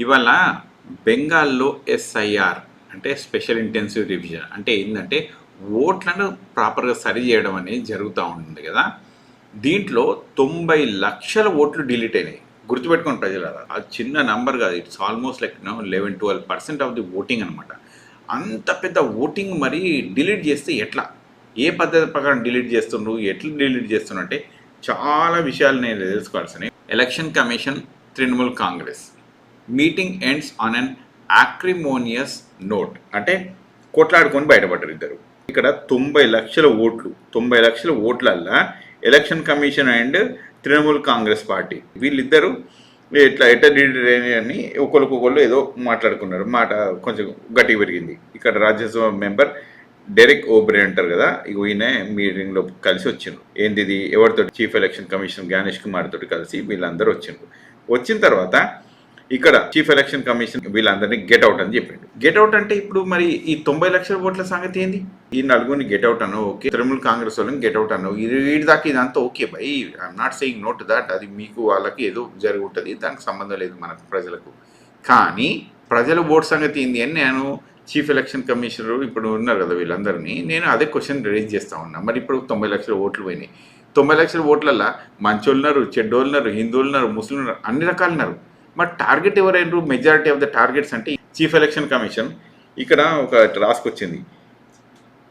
ఇవాళ బెంగాల్లో ఎస్ఐఆర్ అంటే స్పెషల్ ఇంటెన్సివ్ రివిజన్ అంటే ఏంటంటే ఓట్లను ప్రాపర్గా సరి చేయడం అనేది జరుగుతూ ఉంటుంది కదా. దీంట్లో 90 లక్షల ఓట్లు డిలీట్ అయినాయి. గుర్తుపెట్టుకోండి ప్రజలారా, అది చిన్న నంబర్ కాదు. It's almost like 11-12% of the voting అనమాట. అంత పెద్ద ఓటింగ్ మరి డిలీట్ చేస్తే ఎట్లా, ఏ పద్ధతి ప్రకారం డిలీట్ చేస్తుండ్రు, ఎట్లా డిలీట్ చేస్తున్నారు అంటే చాలా విషయాలు నేను తెలుసుకోవాల్సినవి. Election commission, Trinamool Congress meeting ends on an acrimonious note అంటే కొట్లాడుకొని బయటపడ్డారు ఇద్దరు. ఇక్కడ 90 లక్షల ఓట్లల్లా election commission and Trinamool Congress party వీళ్ళిద్దరూ ఎట్లా డిలీట్ అని ఒకరికొకళ్ళు ఏదో మాట్లాడుకున్నారు. మాట కొంచెం గట్టిగా పెరిగింది. ఇక్కడ రాజ్యసభ మెంబర్ డెరెక్ ఓబ్రే అంటారు కదా, ఈయన మీటింగ్లో కలిసి వచ్చిండ్రు. ఏంది ఇది, ఎవరితో, chief election commission Gyanesh Kumar తోటి కలిసి వీళ్ళందరూ వచ్చిండ్రు. వచ్చిన తర్వాత ఇక్కడ చీఫ్ ఎలక్షన్ కమిషన్ వీళ్ళందరినీ గెట్ అవుట్ అని చెప్పిండు. గెట్ అవుట్ అంటే ఇప్పుడు మరి ఈ 90 లక్షల ఓట్ల సంగతి ఏంది? ఈ నలుగురిని గెట్ అవుట్ అన్నావు, ఓకే. తృణమూల్ కాంగ్రెస్ వాళ్ళని గెట్ అవుట్ అన్నావు, వీడి దాకా ఇదంతా okay bye, I'm not saying no to that. అది మీకు వాళ్ళకి ఏదో జరిగి ఉంటుంది, దానికి సంబంధం లేదు మనకు ప్రజలకు. కానీ ప్రజల ఓటు సంగతి ఏంది అని నేను చీఫ్ ఎలక్షన్ కమిషనర్ ఇప్పుడు ఉన్నారు కదా వీళ్ళందరినీ నేను అదే క్వశ్చన్ రేజ్ చేస్తూ ఉన్నా. మరి ఇప్పుడు 90 లక్షల ఓట్లు పోయినాయి. 90 లక్షల ఓట్లల్లో మంచోళ్ళున్నారు, చెడ్డోళ్ళున్నారు, హిందువులున్నారు, ముస్లింలు, అన్ని రకాలు ఉన్నారు. మరి టార్గెట్ ఎవరైనా మెజారిటీ ఆఫ్ ద టార్గెట్స్ అంటే చీఫ్ ఎలక్షన్ కమిషన్ ఇక్కడ ఒక రాసుకొచ్చింది.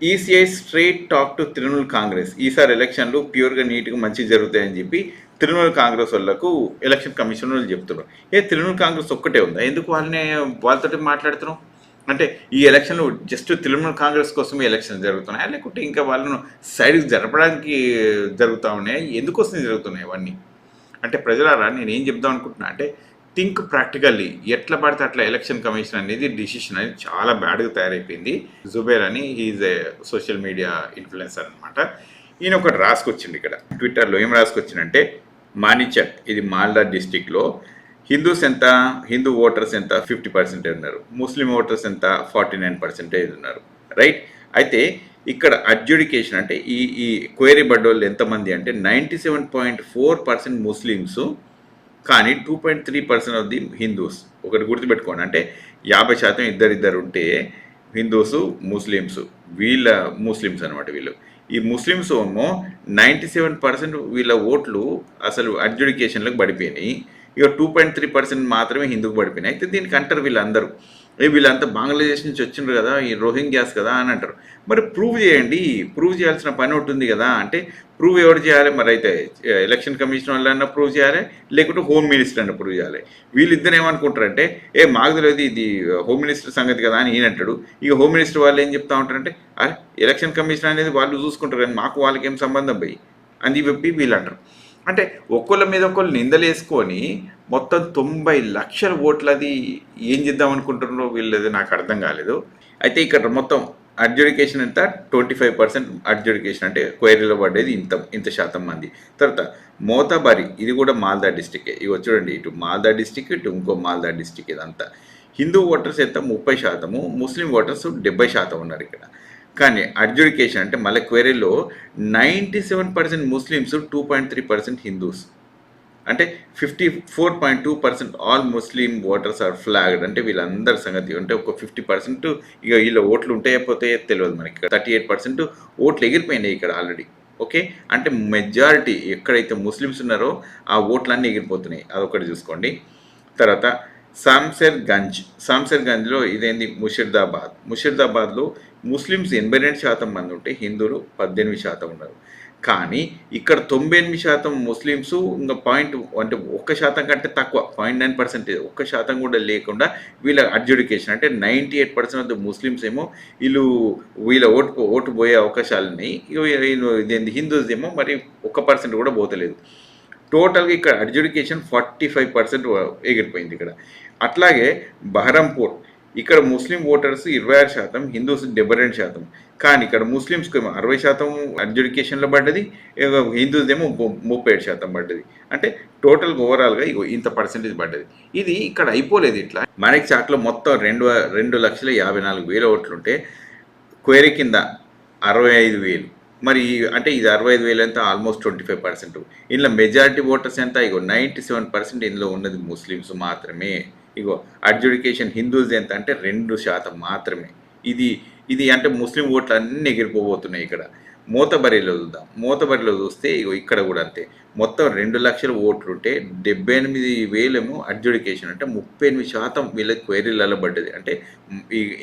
ECI straight talk to Trinamool Congress, ఈసారి ఎలక్షన్లు ప్యూర్గా నీట్గా మంచిగా జరుగుతాయని చెప్పి తృణమూల్ కాంగ్రెస్ వాళ్ళకు ఎలక్షన్ కమిషన్ వాళ్ళు చెప్తున్నారు. తృణమూల్ కాంగ్రెస్ ఒక్కటే ఉందా, ఎందుకు వాళ్ళతో మాట్లాడుతున్నాం అంటే ఈ ఎలక్షన్లు జస్ట్ తృణమూల్ కాంగ్రెస్ కోసమే ఎలక్షన్ జరుగుతున్నాయా, లేకుంటే ఇంకా వాళ్ళను సైడ్కి జరపడానికి జరుగుతూ ఉన్నాయా, ఎందుకోసం జరుగుతున్నాయి ఇవన్నీ అంటే ప్రజలారా నేను ఏం చెప్దాం అనుకుంటున్నా అంటే థింక్ ప్రాక్టికల్లీ. ఎట్లా పడితే అట్లా ఎలక్షన్ కమిషన్ అనేది డిసిషన్ అనేది చాలా బ్యాడ్గా తయారైపోయింది. జుబేర్ అని is a social media influencer అనమాట. ఈయన ఒకటి రాసుకొచ్చింది ఇక్కడ ట్విట్టర్లో. ఏం రాసుకొచ్చిందంటే, మానిచక్ ఇది మాల్దా డిస్టిక్లో హిందూ ఓటర్స్ ఎంత 50% ఉన్నారు, ముస్లిం ఓటర్స్ ఎంత 49% ఉన్నారు, రైట్. అయితే ఇక్కడ అడ్జుడికేషన్ అంటే ఈ క్వైరీ పడ్డోళ్ళు ఎంతమంది అంటే 97.4% ముస్లిమ్స్, కానీ 2.3% ఆఫ్ ది హిందూస్. ఒకటి గుర్తుపెట్టుకోండి, అంటే 50% ఇద్దరిద్దరు ఉంటే హిందూస్ ముస్లిమ్స్, వీళ్ళ ముస్లిమ్స్ అనమాట వీళ్ళు. ఈ ముస్లిమ్స్ ఏమో 97% వీళ్ళ ఓట్లు అసలు అడ్జుడికేషన్లకు పడిపోయినాయి. ఇక 2.3% మాత్రమే హిందూకు పడిపోయినాయి. అయితే దీనికి అంటారు వీళ్ళంతా బంగ్లాదేశ్ నుంచి వచ్చిండ్రు కదా, ఈ రోహింగ్యాస్ కదా అని అంటారు. మరి ప్రూవ్ చేయండి, ప్రూవ్ చేయాల్సిన పని ఒకటి ఉంది కదా. అంటే ప్రూవ్ ఎవరు చేయాలి మరి? అయితే ఎలక్షన్ కమిషన్ వాళ్ళన్నా ప్రూవ్ చేయాలి, లేకుంటే హోమ్ మినిస్టర్ అన్న ప్రూవ్ చేయాలి. వీళ్ళిద్దరు ఏమనుకుంటారంటే మాకు తెలియదు ఇది హోమ్ మినిస్టర్ సంగతి కదా అని ఈయన అంటాడు. ఇక హోమ్ మినిస్టర్ వాళ్ళు ఏం చెప్తా ఉంటారంటే ఎలక్షన్ కమిషన్ అనేది వాళ్ళు చూసుకుంటారు కానీ మాకు వాళ్ళకి ఏం సంబంధం పోయి అని చెప్పి వీళ్ళు అంటారు. అంటే ఒకళ్ళ మీద ఒకళ్ళు నిందలేసుకొని మొత్తం 90 లక్షల ఓట్లది ఏం చేద్దాం అనుకుంటున్నారో వీళ్ళది నాకు అర్థం కాలేదు. అయితే ఇక్కడ మొత్తం అడ్జుడికేషన్ ఎంత 25% అడ్జుడికేషన్ అంటే క్వైరీలో పడ్డేది ఇంత శాతం మంది. తర్వాత మోతాబారి ఇది కూడా మాల్దా డిస్టిక్. ఇవి చూడండి, ఇటు మాల్దా డిస్టిక్, ఇటు ఇంకో మాల్దా డిస్టిక్. ఇదంతా హిందూ ఓటర్స్ ఎంత 30%, ముస్లిం ఓటర్స్ 70% ఉన్నారు ఇక్కడ. కానీ అడ్జుడికేషన్ అంటే మళ్ళీ క్వైరీలో 97% ముస్లిమ్స్, 2.3% హిందూస్, అంటే 54.2% all Muslim voters are flagged. అంటే వీళ్ళందరి సంగతి అంటే ఒక 50% ఇక వీళ్ళ ఓట్లు ఉంటాయో పోతాయో తెలియదు మనకి. 38% ఓట్లు ఎగిరిపోయినాయి ఇక్కడ ఆల్రెడీ, ఓకే. అంటే మెజారిటీ ఎక్కడైతే ముస్లిమ్స్ ఉన్నారో ఆ ఓట్లన్నీ ఎగిరిపోతున్నాయి, అదొకటి చూసుకోండి. తర్వాత శాంసర్గంజ్లో ఇదేంది ముషిర్దాబాద్లో ముస్లిమ్స్ 82% మంది ఉంటే హిందువులు 18% ఉన్నారు. కానీ ఇక్కడ 98% ముస్లిమ్స్, ఇంకా అంటే 1% కంటే తక్కువ 0.9%, 1% కూడా లేకుండా వీళ్ళ అడ్జుడికేషన్ అంటే 98% ఆఫ్ ద ముస్లిమ్స్ ఏమో వీళ్ళ ఓటు పోయే అవకాశాలు ఉన్నాయి. ఇదేంది హిందూస్ ఏమో మరి 1% కూడా పోతలేదు. టోటల్గా ఇక్కడ అడ్జుడికేషన్ 45% ఎగిరిపోయింది ఇక్కడ. అట్లాగే బహరంపూర్ ఇక్కడ ముస్లిం ఓటర్స్ 26%, హిందూస్ 72%. కానీ ఇక్కడ ముస్లిమ్స్కి ఏమో 60% అడ్జుడికేషన్లో పడ్డది, హిందూస్ ఏమో 37% పడ్డది. అంటే టోటల్గా ఓవరాల్గా ఇంత పర్సెంటేజ్ పడ్డది. ఇది ఇక్కడ అయిపోలేదు. ఇట్లా మనకి చాట్లో మొత్తం 2,54,000 ఓట్లుంటే క్వైరీ కింద 65,000. మరి అంటే ఇది 65,000 ఎంత, ఆల్మోస్ట్ 25%. ఇందులో మెజారిటీ ఓటర్స్ ఎంత, 97% ఇందులో ఉన్నది ముస్లిమ్స్ మాత్రమే. ఇగో అడ్జుడికేషన్ హిందూస్ ఎంత అంటే 2% మాత్రమే. ఇది ఇది అంటే ముస్లిం ఓట్లు అన్నీ ఎగిరిపోబోతున్నాయి ఇక్కడ. మోతబరిలో చూద్దాం. మోతబరిలో చూస్తే ఇగో ఇక్కడ కూడా అంతే. మొత్తం 2,00,000 ఓట్లుంటే 78,000 ఏమో అడ్జుడికేషన్. అంటే 38% వీళ్ళకి క్వైరీలలో పడ్డది. అంటే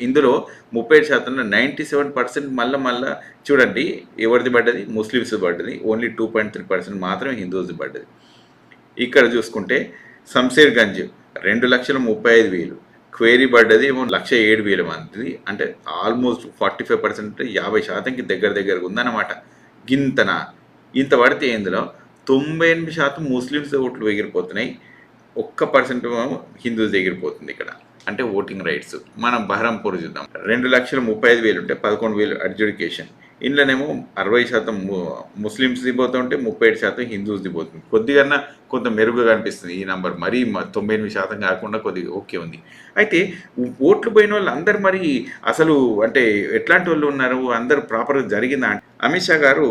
ఇందులో 37%లో 97% మళ్ళా చూడండి ఎవరిది పడ్డది, ముస్లిమ్స్ పడ్డది. ఓన్లీ 2.3% మాత్రమే హిందూస్ది పడ్డది. ఇక్కడ చూసుకుంటే శంషేర్గంజ్ 2,35,000 క్వేరీ పడ్డది ఏమో 1,07,000 మంది. అంటే ఆల్మోస్ట్ 45% 50%కి దగ్గరగా ఉందన్నమాట. గింతన ఇంత పడితే ఇందులో 98% ముస్లిమ్స్ ఓట్లు ఎగిరిపోతున్నాయి. 1% హిందూస్ ఎగిరిపోతుంది ఇక్కడ. అంటే ఓటింగ్ రైట్స్. మనం బహరంపూర్ చూద్దాం. 2,35,000 ఉంటే 11,000 అడ్జుడికేషన్. ఇందులోనేమో 60% ముస్లిమ్స్ది పోతుంటే 37% హిందూస్ది పోతుంది. కొద్దిగా కొంత మెరుగుగా కనిపిస్తుంది ఈ నంబర్. మరీ 98% కాకుండా కొద్దిగా ఓకే ఉంది. అయితే ఓట్లు పోయిన వాళ్ళు అందరు మరి అసలు అంటే ఎట్లాంటి వాళ్ళు ఉన్నారు, అందరూ ప్రాపర్గా జరిగిందా? అమిత్ షా గారు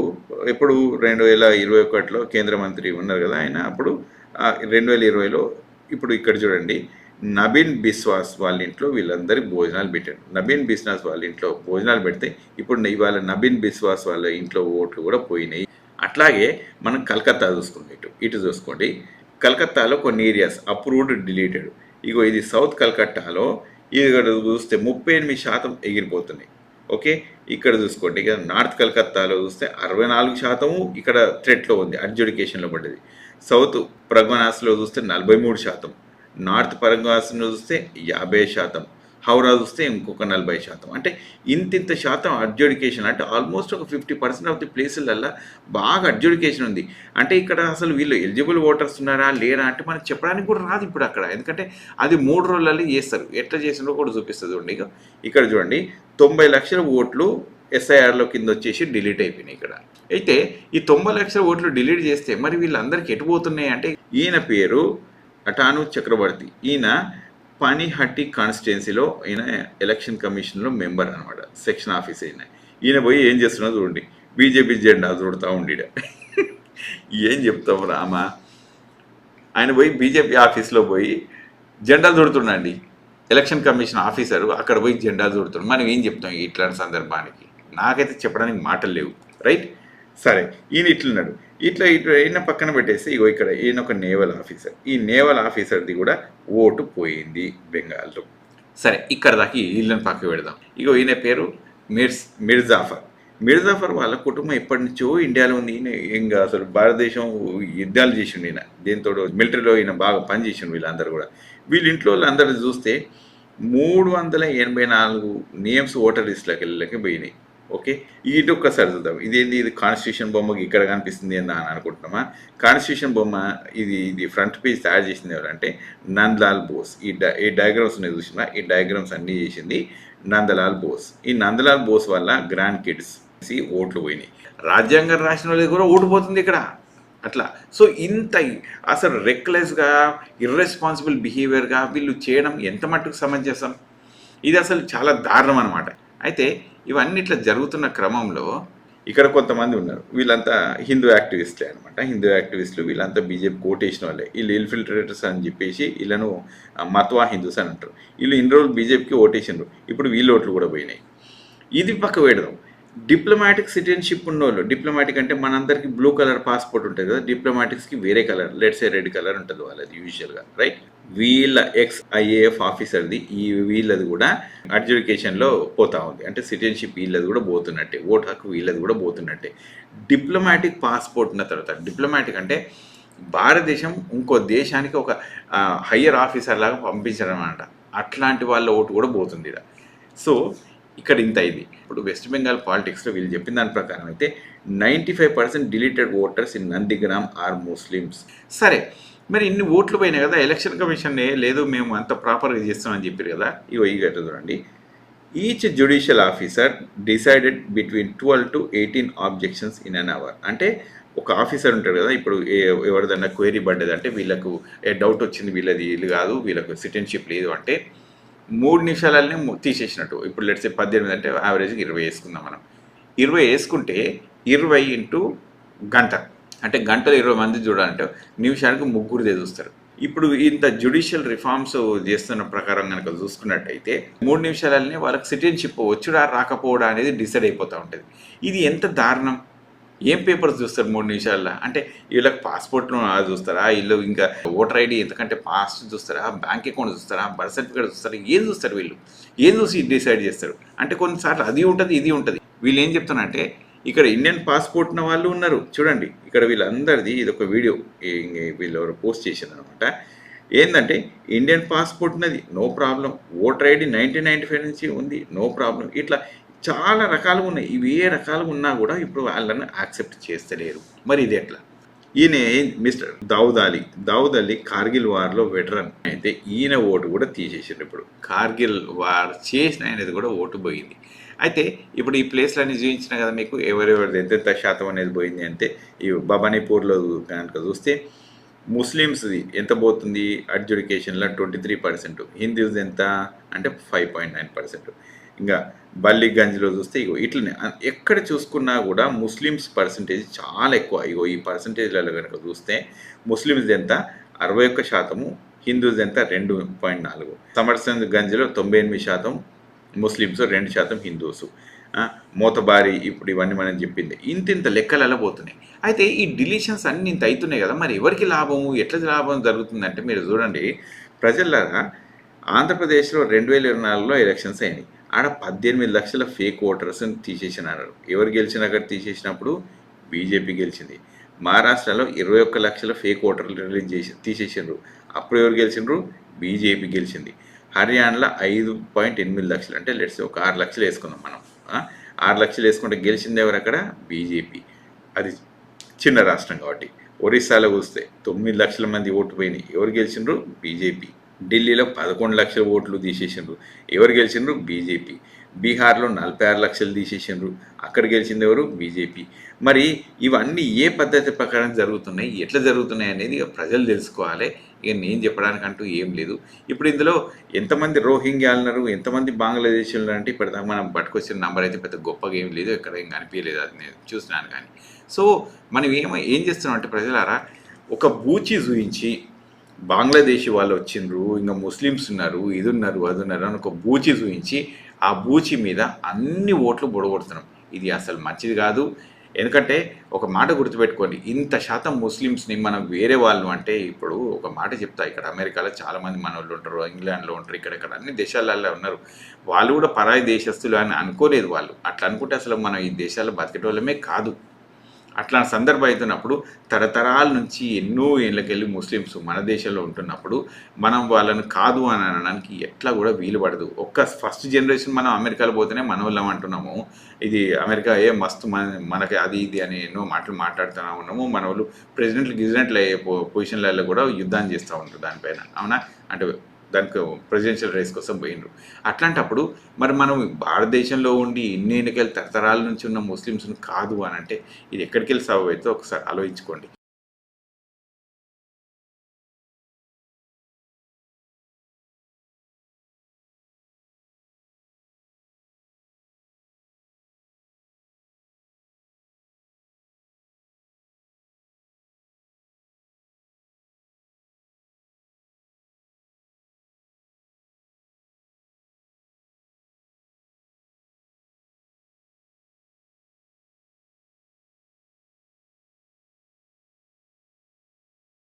ఎప్పుడు 2021లో కేంద్ర మంత్రి ఉన్నారు కదా ఆయన. అప్పుడు 2020లో ఇప్పుడు ఇక్కడ చూడండి నబీన్ బిస్వాస్ వాళ్ళ ఇంట్లో వీళ్ళందరికీ భోజనాలు పెట్టాడు. నబీన్ బిస్వాస్ వాళ్ళ ఇంట్లో భోజనాలు పెడితే ఇప్పుడు ఇవాళ నబీన్ బిస్వాస్ వాళ్ళ ఇంట్లో ఓట్లు కూడా పోయినాయి. అట్లాగే మనం కలకత్తా చూసుకుంది. ఇటు చూసుకోండి. కలకత్తాలో కొన్ని ఏరియాస్ అప్రూవ్డ్ డిలీటెడ్. ఇగో ఇది సౌత్ కలకత్తాలో ఇక్కడ చూస్తే 38% ఎగిరిపోతున్నాయి. ఓకే, ఇక్కడ చూసుకోండి. ఇక నార్త్ కలకత్తాలో చూస్తే 64% ఇక్కడ థ్రెట్లో ఉంది, అడ్జుడికేషన్లో పడ్డది. సౌత్ ప్రగ్వనాస్లో చూస్తే 43%, నార్త్ పరంగాస్లో చూస్తే 50%, హౌరా చూస్తే ఇంకొక 40%. అంటే ఇంత శాతం అడ్జుడికేషన్. అంటే ఆల్మోస్ట్ ఒక 50% ఆఫ్ ది ప్లేసులల్లో బాగా అడ్జుడికేషన్ ఉంది. అంటే ఇక్కడ అసలు వీళ్ళు ఎలిజిబుల్ ఓటర్స్ ఉన్నారా లేరా అంటే మనకు చెప్పడానికి కూడా రాదు ఇప్పుడు అక్కడ. ఎందుకంటే అది 3 రోజులలో చేస్తారు. ఎట్లా చేసినో కూడా చూపిస్తుంది. చూడండి ఇక్కడ చూడండి 90 లక్షల ఓట్లు ఎస్ఐఆర్లో కింద వచ్చేసి డిలీట్ అయిపోయినాయి ఇక్కడ. అయితే ఈ 90 లక్షల ఓట్లు డిలీట్ చేస్తే మరి వీళ్ళందరికీ ఎటుపోతున్నాయి అంటే ఈయన పేరు అటాను చక్రవర్తి. ఈయన పానిహట్టి కాన్స్టిట్యున్సీలో ఈయన ఎలక్షన్ కమిషన్లో మెంబర్ అనమాట, సెక్షన్ ఆఫీస్. ఈయన పోయి ఏం చేస్తున్నా చూడండి, బీజేపీ జెండా చూడుతూ ఉండి ఏం చెప్తాం రామా. ఆయన పోయి బీజేపీ ఆఫీస్లో పోయి జెండాలు చూడుతున్నాండి. ఎలక్షన్ కమిషన్ ఆఫీసరు అక్కడ పోయి జెండాలు చూడుతున్నాడు. మనం ఏం చెప్తాం ఇట్లాంటి సందర్భానికి? నాకైతే చెప్పడానికి మాటలు లేవు. రైట్, సరే. ఈయన ఇట్లున్నాడు. ఈయన పక్కన పెట్టేసి ఇగో ఇక్కడ ఈయన ఒక నేవల్ ఆఫీసర్. ఈ నేవల్ ఆఫీసర్ది కూడా ఓటు పోయింది బెంగాల్లో. సరే, ఇక్కడ దాకా వీళ్ళని పక్క పెడదాం. ఇగో ఈయన పేరు మిర్జాఫర్. మిర్జాఫర్ వాళ్ళ కుటుంబం ఎప్పటి నుంచో ఇండియాలో ఉంది. ఈయన ఇంకా అసలు భారతదేశం యుద్ధాలు చేసిండు. ఈయన దీంతో మిలిటరీలో ఈయన బాగా పనిచేసిండు. వీళ్ళందరూ కూడా వీళ్ళ ఇంట్లో వాళ్ళందరూ చూస్తే 384 నేమ్స్ ఓటర్ లిస్టులోకి వెళ్ళకి పోయినాయి. ఓకే, ఇటు ఒక్కసారి చూద్దాం. ఇదేంది, ఇది కాన్స్టిట్యూషన్ బొమ్మకి ఇక్కడ కనిపిస్తుంది ఏందా అని అనుకుంటున్నామా? కాన్స్టిట్యూషన్ బొమ్మ ఇది ఫ్రంట్ పేజ్ తయారు చేసింది ఎవరంటే నందలాల్ బోస్. ఈ డయాగ్రామ్స్ ఉన్నాయి చూసినా, ఈ డయాగ్రామ్స్ అన్నీ చేసింది నందలాల్ బోస్. ఈ నందలాల్ బోస్ వల్ల గ్రాండ్ కిడ్స్ ఓట్లు పోయినాయి. రాజ్యాంగం రాసిన వాళ్ళకి కూడా ఓటు పోతుంది ఇక్కడ అట్లా. సో ఇంత అసలు రెక్లెస్గా ఇర్రెస్పాన్సిబుల్ బిహేవియర్గా వీళ్ళు చేయడం ఎంత మట్టుకు సమంజసం? ఇది అసలు చాలా దారుణం అనమాట. అయితే ఇవన్నీ ఇట్లా జరుగుతున్న క్రమంలో ఇక్కడ కొంతమంది ఉన్నారు. వీళ్ళంతా హిందూ యాక్టివిస్ట్లే అనమాట. హిందూ యాక్టివిస్టులు వీళ్ళంతా బీజేపీ కోటేసిన వాళ్ళే. వీళ్ళు ఇన్ఫిల్ట్రేటర్స్ అని చెప్పేసి వీళ్ళను మత్వా హిందూస్ అని అంటారు. వీళ్ళు ఇన్ని రోజులు బీజేపీకి ఓటేసినారు. ఇప్పుడు వీళ్ళ ఓట్లు కూడా పోయినాయి. ఇది పక్క పెడదాం. డిప్లొమాటిక్ సిటిజన్షిప్ ఉన్నోళ్ళు, డిప్లొమాటిక్ అంటే మనందరికీ బ్లూ కలర్ పాస్పోర్ట్ ఉంటుంది కదా, డిప్లొమాటిక్స్కి వేరే colour, let's A red colour ఉంటుంది వాళ్ళది యూజువల్గా. రైట్, వీళ్ళ IAF ఆఫీసర్ది వీళ్ళది కూడా అడ్జుడికేషన్లో పోతా ఉంది. అంటే సిటిజన్షిప్ వీళ్ళది కూడా పోతున్నట్టే, ఓటు హక్కు వీళ్ళది కూడా పోతున్నట్టే. డిప్లొమాటిక్ పాస్పోర్ట్ ఉన్న తర్వాత, డిప్లొమాటిక్ అంటే భారతదేశం ఇంకో దేశానికి ఒక హయ్యర్ ఆఫీసర్ లాగా పంపించడం అనమాట. అట్లాంటి వాళ్ళ ఓటు కూడా పోతుంది ఇక్కడ. సో ఇక్కడ ఇంత ఇది. ఇప్పుడు వెస్ట్ బెంగాల్ పాలిటిక్స్లో వీళ్ళు చెప్పిన దాని ప్రకారం అయితే 95% deleted voters in Nandigram are Muslims. సరే, మరి ఇన్ని ఓట్లు పోయినాయి కదా, ఎలక్షన్ కమిషన్ లేదు మేము అంత ప్రాపర్గా చేస్తామని చెప్పారు కదా. ఇగో ఈ గట్ట చూడండి. Each judicial officer decided between 12 to 18 objections in an hour. అంటే ఒక ఆఫీసర్ ఉంటాడు కదా, ఇప్పుడు ఎవరిదన్నా క్వైరీ పడ్డది అంటే వీళ్ళకు డౌట్ వచ్చింది, వీళ్ళు కాదు, వీళ్ళకు సిటిజన్షిప్ లేదు అంటే 3 నిమిషాలనే తీసేసినట్టు. ఇప్పుడు లెట్స్ 18 అంటే యావరేజ్గా 20 వేసుకుందాం మనం. 20 వేసుకుంటే 20 × గంట, అంటే గంటలో 20 మంది చూడాలంటే నిమిషానికి 3 చూస్తారు. ఇప్పుడు ఇంత జ్యుడిషియల్ రిఫార్మ్స్ చేస్తున్న ప్రకారం కనుక చూసుకున్నట్టయితే 3 నిమిషాలనే వాళ్ళకి సిటిజన్షిప్ వచ్చుడా రాకపోవడా అనేది డిసైడ్ అయిపోతూ ఉంటుంది. ఇది ఎంత దారుణం! ఏం పేపర్స్ చూస్తారు 3 నిమిషాల్లో? అంటే వీళ్ళకి పాస్పోర్ట్ను చూస్తారా? వీళ్ళు ఇంకా ఓటర్ ఐడి ఎంతకంటే పాస్ట్ చూస్తారా? బ్యాంక్ అకౌంట్ చూస్తారా? బర్త్ సర్టిఫికేట్ చూస్తారా? ఏం చూస్తారు వీళ్ళు? ఏం చూసి డిసైడ్ చేస్తారు? అంటే కొన్నిసార్లు అది ఉంటుంది, ఇది ఉంటుంది. వీళ్ళు ఏం చెప్తున్నారంటే ఇక్కడ ఇండియన్ పాస్పోర్ట్ ఉన్న వాళ్ళు ఉన్నారు చూడండి. ఇక్కడ వీళ్ళందరిది ఇది ఒక వీడియో వీళ్ళు ఎవరు పోస్ట్ చేసింది అనమాట. ఏంటంటే ఇండియన్ పాస్పోర్ట్ ఉన్నది, నో ప్రాబ్లం. ఓటర్ ఐడి 1995 నుంచి ఉంది, నో ప్రాబ్లం. ఇట్లా చాలా రకాలుగా ఉన్నాయి. ఇవి ఏ రకాలుగా ఉన్నా కూడా ఇప్పుడు వాళ్ళని యాక్సెప్ట్ చేస్తలేరు. మరి ఇది ఎట్లా? ఈయన మిస్టర్ దావుద్ అలీ కార్గిల్ వార్లో వెటరన్ అయితే ఈయన ఓటు కూడా తీసేసారు. ఇప్పుడు కార్గిల్ వార్ చేసిన ఆయనది కూడా ఓటు పోయింది. అయితే ఇప్పుడు ఈ ప్లేస్లన్నీ చూపించిన కదా మీకు ఎవరెవరిది ఎంతెంత శాతం అనేది పోయింది. అంటే ఈ భవానీపూర్లో కనుక చూస్తే ముస్లిమ్స్ది ఎంత పోతుంది అడ్జుడికేషన్లో 23%, హిందూస్ ఎంత అంటే 5.9%. ఇంకా బల్లిగంజ్లో చూస్తే ఇగో ఇట్లనే ఎక్కడ చూసుకున్నా కూడా ముస్లిమ్స్ పర్సంటేజ్ చాలా ఎక్కువ. ఇగో ఈ పర్సంటేజ్లలో కనుక చూస్తే ముస్లిమ్స్ ఎంత 61%, హిందూస్ ఎంత 2.4. సమర్సంద్ గంజ్లో 98% ముస్లిమ్స్, 2% హిందూస్. మోతబారి ఇప్పుడు ఇవన్నీ మనం చెప్పింది ఇంత లెక్కలలో పోతున్నాయి. అయితే ఈ డిలీషన్స్ అన్ని ఇంత అవుతున్నాయి కదా, మరి ఎవరికి లాభము, ఎట్లా లాభం జరుగుతుందంటే మీరు చూడండి ప్రజలారా. ఆంధ్రప్రదేశ్లో 2024లో ఎలక్షన్స్ అయినాయి. ఆడ 18 లక్షల ఫేక్ ఓటర్స్ని తీసేసినారు. ఎవరు గెలిచిన అక్కడ తీసేసినప్పుడు బీజేపీ గెలిచింది. మహారాష్ట్రలో 21 లక్షల ఫేక్ ఓటర్లు తీసేసిండ్రు. అప్పుడు ఎవరు గెలిచిండ్రు? బీజేపీ గెలిచింది. హర్యానాలో 5.8 లక్షలు, అంటే లెట్స్ ఒక 6 లక్షలు వేసుకుందాం మనం. 6 లక్షలు వేసుకుంటే గెలిచింది ఎవరు అక్కడ? బీజేపీ. అది చిన్న రాష్ట్రం కాబట్టి. ఒరిస్సాలో చూస్తే 9 లక్షల మంది ఓటు పోయినాయి. ఎవరు గెలిచిండ్రు? బీజేపీ. ఢిల్లీలో 11 లక్షల ఓట్లు తీసేసిండ్రు. ఎవరు గెలిచిండ్రు? బీజేపీ. బీహార్లో 46 లక్షలు తీసేసిండ్రు. అక్కడ గెలిచింది ఎవరు? బీజేపీ. మరి ఇవన్నీ ఏ పద్ధతి ప్రకారం జరుగుతున్నాయి, ఎట్లా జరుగుతున్నాయి అనేది ప్రజలు తెలుసుకోవాలి. ఇక నేను చెప్పడానికంటూ ఏం లేదు. ఇప్పుడు ఇందులో ఎంతమంది రోహింగ్యాలు ఉన్నారు, ఎంతమంది బంగ్లాదేశీలు ఉన్నారు అంటే ఇప్పటిదాకా మనం పట్టుకొచ్చిన నెంబర్ అయితే పెద్ద గొప్పగా ఏం లేదు, ఎక్కడ ఏం కనిపించలేదు. అది నేను చూసినాను. కానీ సో మనం ఏం చేస్తున్నాం అంటే ప్రజలారా, ఒక బూచి చూయించి బంగ్లాదేశీ వాళ్ళు వచ్చిండ్రు, ఇంకా ముస్లిమ్స్ ఉన్నారు, ఇది ఉన్నారు, అది ఉన్నారు అని ఒక బూచి చూపించి ఆ బూచి మీద అన్ని ఓట్లు బొడగొడుతున్నాం. ఇది అసలు మంచిది కాదు. ఎందుకంటే ఒక మాట గుర్తుపెట్టుకోండి, ఇంత శాతం ముస్లిమ్స్ని మనం వేరే వాళ్ళు అంటే ఇప్పుడు ఒక మాట చెప్తా, ఇక్కడ అమెరికాలో చాలామంది మన వాళ్ళు ఉంటారు, ఇంగ్లాండ్లో ఉంటారు, ఇక్కడెక్కడ అన్ని దేశాలలో ఉన్నారు. వాళ్ళు కూడా పరాయి దేశస్తులు అని అనుకోలేదు. వాళ్ళు అట్లా అనుకుంటే అసలు మనం ఈ దేశాల్లో బతికేటోళ్ళమే కాదు. అట్లా సందర్భం అవుతున్నప్పుడు తరతరాల నుంచి ఎన్నో ఏళ్ళకెళ్ళి ముస్లిమ్స్ మన దేశంలో ఉంటున్నప్పుడు మనం వాళ్ళని కాదు అని అనడానికి ఎట్లా కూడా వీలు పడదు. ఫస్ట్ జనరేషన్ మనం అమెరికాలో పోతేనే మన వాళ్ళం అంటున్నాము. ఇది అమెరికా మస్తు మనకి అది ఇది అని ఎన్నో మాటలు మాట్లాడుతూ ఉన్నాము. మన వాళ్ళు ప్రెసిడెంట్లు అయ్యే పొజిషన్లలో కూడా యుద్ధాన్ని చేస్తూ ఉంటారు దానిపైన. అవునా? అంటే దానికి ప్రెసిడెన్షియల్ రేస్ కోసం పోయినరు. అట్లాంటప్పుడు మరి మనం భారతదేశంలో ఉండి ఇన్ని ఎన్నికలు తరతరాల నుంచి ఉన్న ముస్లిమ్స్ని కాదు అని అంటే ఇది ఎక్కడికి వెళ్ళి సాగు అవుతుందో ఒకసారి ఆలోచించుకోండి.